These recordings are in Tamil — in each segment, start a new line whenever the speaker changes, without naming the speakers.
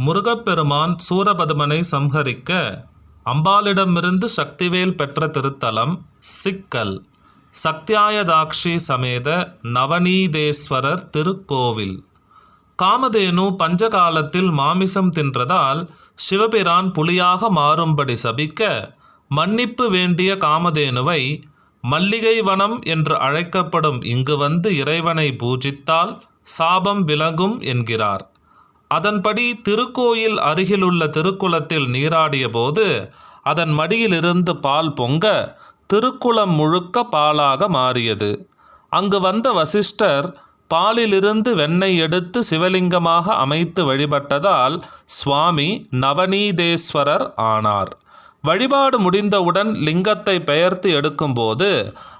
முருகப்பெருமான் சூரபதுமனை சம்ஹரிக்க அம்பாளிடமிருந்து சக்திவேல் பெற்ற திருத்தலம் சிக்கல். சக்தியாயதாக்ஷி சமேத நவநீதேஸ்வரர் திருக்கோவில். காமதேனு பஞ்சகாலத்தில் மாமிசம் தின்றதால் சிவபிரான் புலியாக மாறும்படி சபிக்க, மன்னிப்பு வேண்டிய காமதேனுவை மல்லிகை வனம் என்று அழைக்கப்படும் இங்கு வந்து இறைவனை பூஜித்தால் சாபம் விலகும் என்கிறார். அதன்படி திருக்கோயில் அருகிலுள்ள திருக்குளத்தில் நீராடிய போது அதன் மடியிலிருந்து பால் பொங்க திருக்குளம் முழுக்க பாலாக மாறியது. அங்கு வந்த வசிஷ்டர் பாலிலிருந்து வெண்ணெய் எடுத்து சிவலிங்கமாக அமைத்து வழிபட்டதால் சுவாமி நவநீதேஸ்வரர் ஆனார். வழிபாடு முடிந்தவுடன் லிங்கத்தை பெயர்த்து எடுக்கும்போது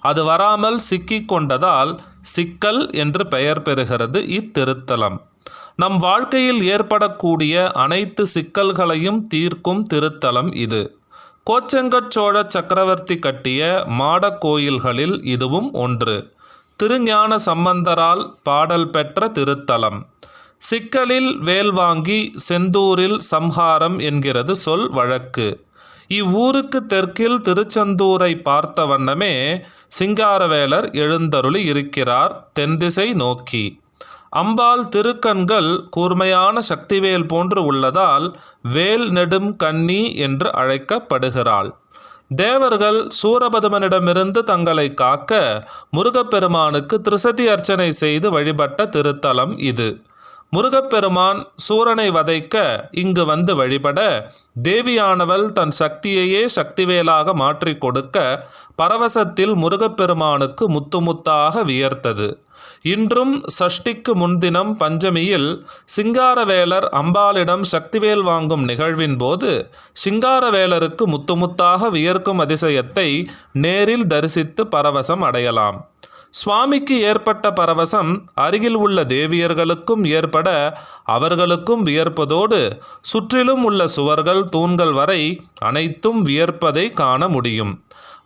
அது வராமல் சிக்கிக் கொண்டதால் சிக்கல் என்று பெயர் பெறுகிறது இத்திருத்தலம். நம் வாழ்க்கையில் ஏற்படக்கூடிய அனைத்து சிக்கல்களையும் தீர்க்கும் திருத்தலம் இது. கோச்செங்கட் சோழ சக்கரவர்த்தி கட்டிய மாடக் கோயில்களில் இதுவும் ஒன்று. திருஞான சம்பந்தரால் பாடல் பெற்ற திருத்தலம். சிக்கலில் வேல் வாங்கி செந்தூரில் சம்ஹாரம் என்கிறது சொல் வழக்கு. இவ்வூருக்கு தெற்கில் திருச்செந்தூரை பார்த்த வண்ணமே சிங்காரவேலர் எழுந்தருளி இருக்கிறார் தென்திசை நோக்கி. அம்பாள் திருக்கண்கள் கூர்மையான சக்திவேல் போன்று உள்ளதால் வேல் நெடும் கன்னி என்று அழைக்கப்படுகிறாள். தேவர்கள் சூரபதுமனிடமிருந்து தங்களை காக்க முருகப்பெருமானுக்கு திரிசதி அர்ச்சனை செய்து வழிபட்ட திருத்தலம் இது. முருகப்பெருமான் சூரனை வதைக்க இங்கு வந்து வழிபட, தேவியானவள் தன் சக்தியையே சக்திவேலாக மாற்றி கொடுக்க பரவசத்தில் முருகப்பெருமானுக்கு முத்து முத்தாக வியர்த்தது. இன்றும் சஷ்டிக்கு முன்தினம் பஞ்சமியில் சிங்காரவேலர் அம்பாளிடம் சக்திவேல் வாங்கும் நிகழ்வின் போது சிங்காரவேலருக்கு முத்து முத்தாக வியர்க்கும் அதிசயத்தை நேரில் தரிசித்து பரவசம் அடையலாம். சுவாமிக்கு ஏற்பட்ட பரவசம் அருகில் உள்ள தேவியர்களுக்கும் ஏற்பட அவர்களுக்கும் வியர்ப்பதோடு சுற்றிலும் உள்ள சுவர்கள் தூண்கள் வரை அனைத்தும் வியர்ப்பதை காண முடியும்.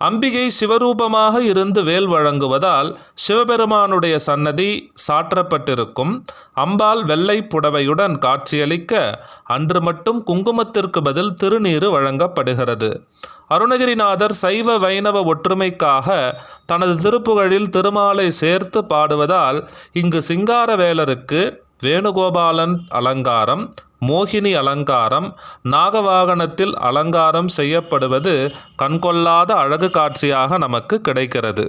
அம்பிகை சிவரூபமாக இருந்து வேல் வழங்குவதால் சிவபெருமானுடைய சன்னதி சாற்றப்பட்டிருக்கும். அம்பாள் வெள்ளை புடவையுடன் காட்சியளிக்க அன்று மட்டும் குங்குமத்திற்கு பதில் திருநீறு வழங்கப்படுகிறது. அருணகிரிநாதர் சைவ வைணவ ஒற்றுமைக்காக தனது திருப்புகழில் திருமாலை சேர்த்து பாடுவதால் இங்கு சிங்காரவேலருக்கு வேணுகோபாலன் அலங்காரம், மோகினி அலங்காரம், நாகவாகனத்தில் அலங்காரம் செய்யப்படுவது கண்கொள்ளாத அழகு காட்சியாக நமக்கு கிடைக்கிறது.